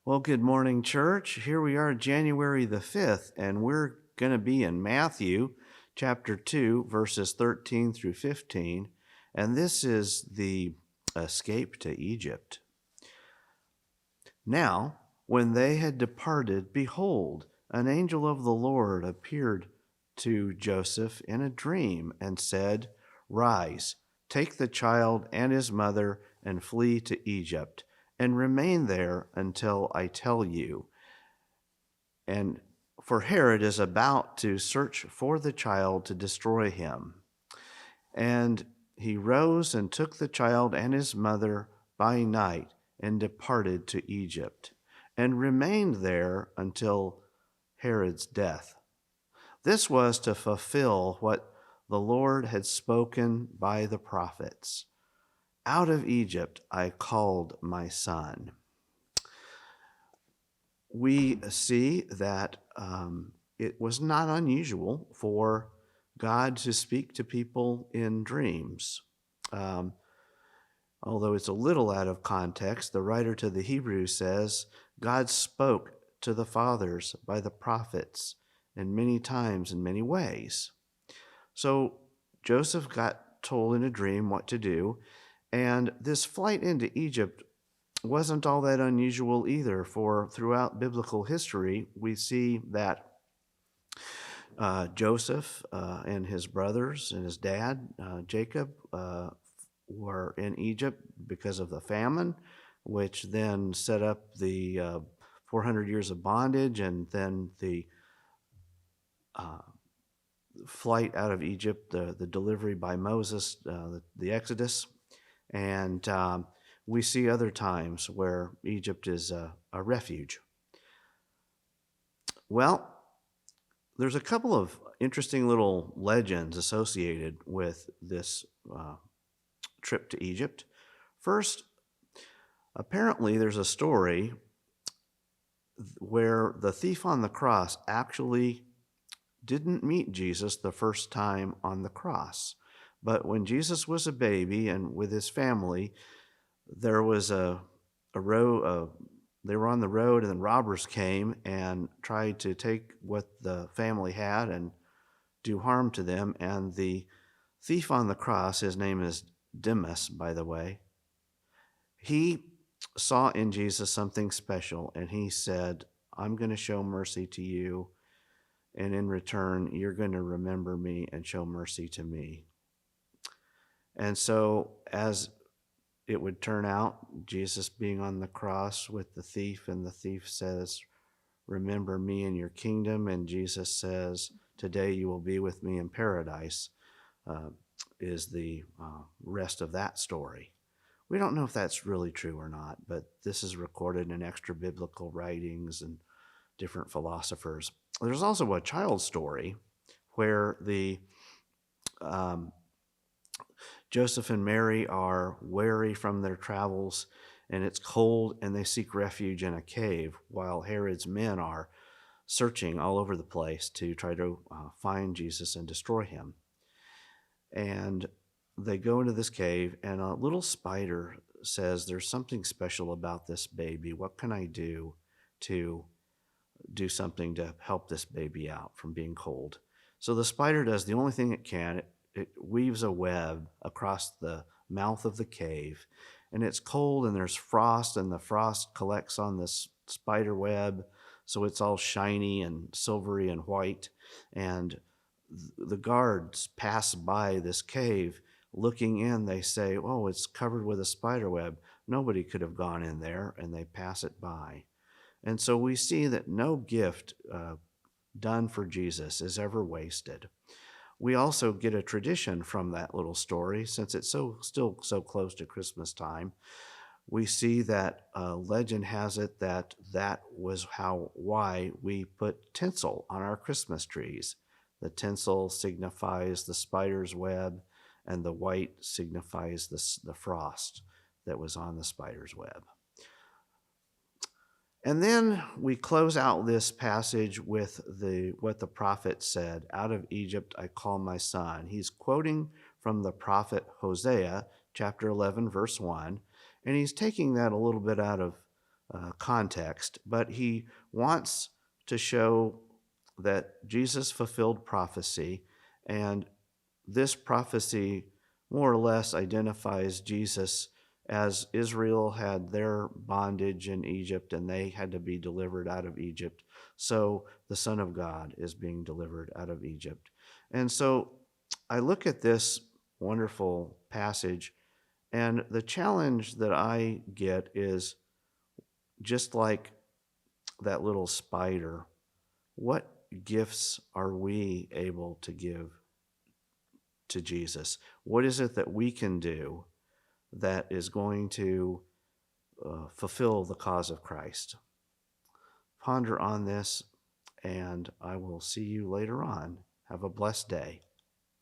Well, good morning, church. Here we are, January the 5th, and we're going to be in Matthew chapter 2, verses 13 through 15. And this is the escape to Egypt. Now, when they had departed, behold, an angel of the Lord appeared to Joseph in a dream and said, "Rise, take the child and his mother and flee to Egypt, and remain there until I tell you. And for Herod is about to search for the child to destroy him." And he rose and took the child and his mother by night and departed to Egypt, and remained there until Herod's death. This was to fulfill what the Lord had spoken by the prophets. "Out of Egypt I called my son." We see that it was not unusual for God to speak to people in dreams. Um, Although it's a little out of context, the writer to the Hebrews says, God spoke to the fathers by the prophets in many times in many ways. So Joseph got told in a dream what to do, and this flight into Egypt wasn't all that unusual either, for throughout biblical history, we see that Joseph and his brothers and his dad, Jacob, were in Egypt because of the famine, which then set up the 400 years of bondage and then the uh, flight out of Egypt, the delivery by Moses, the Exodus. And we see other times where Egypt is a refuge. Well, there's a couple of interesting little legends associated with this trip to Egypt. First, apparently there's a story where the thief on the cross actually didn't meet Jesus the first time on the cross. But when Jesus was a baby and with his family, there was a row. They were on the road, and then robbers came and tried to take what the family had and do harm to them. And the thief on the cross, his name is Demas, by the way, he saw in Jesus something special, and he said, "I'm going to show mercy to you, and in return, you're going to remember me and show mercy to me." And so, as it would turn out, Jesus being on the cross with the thief, and the thief says, "Remember me in your kingdom," and Jesus says, "Today you will be with me in paradise," is the rest of that story. We don't know if that's really true or not, but this is recorded in extra biblical writings and different philosophers. There's also a child story where the Joseph and Mary are weary from their travels, and it's cold, and they seek refuge in a cave while Herod's men are searching all over the place to try to find Jesus and destroy him. And they go into this cave, and a little spider says, "There's something special about this baby. What can I do to do something to help this baby out from being cold?" So the spider does the only thing it can. It weaves a web across the mouth of the cave, and it's cold, and there's frost, and the frost collects on this spider web, so it's all shiny and silvery and white. And the guards pass by this cave looking in. They say, "Oh, it's covered with a spider web. Nobody could have gone in there," and they pass it by. And so we see that no gift done for Jesus is ever wasted. We also get a tradition from that little story, since it's still so close to Christmas time. We see that legend has it that was why we put tinsel on our Christmas trees. The tinsel signifies the spider's web, and the white signifies the frost that was on the spider's web. And then we close out this passage with what the prophet said, "Out of Egypt I call my son." He's quoting from the prophet Hosea, chapter 11, verse 1, and he's taking that a little bit out of context, but he wants to show that Jesus fulfilled prophecy, and this prophecy more or less identifies Jesus as Israel had their bondage in Egypt and they had to be delivered out of Egypt. So the Son of God is being delivered out of Egypt. And so I look at this wonderful passage, and the challenge that I get is just like that little spider, what gifts are we able to give to Jesus? What is it that we can do that is going to fulfill the cause of Christ? Ponder on this, and I will see you later on. Have a blessed day.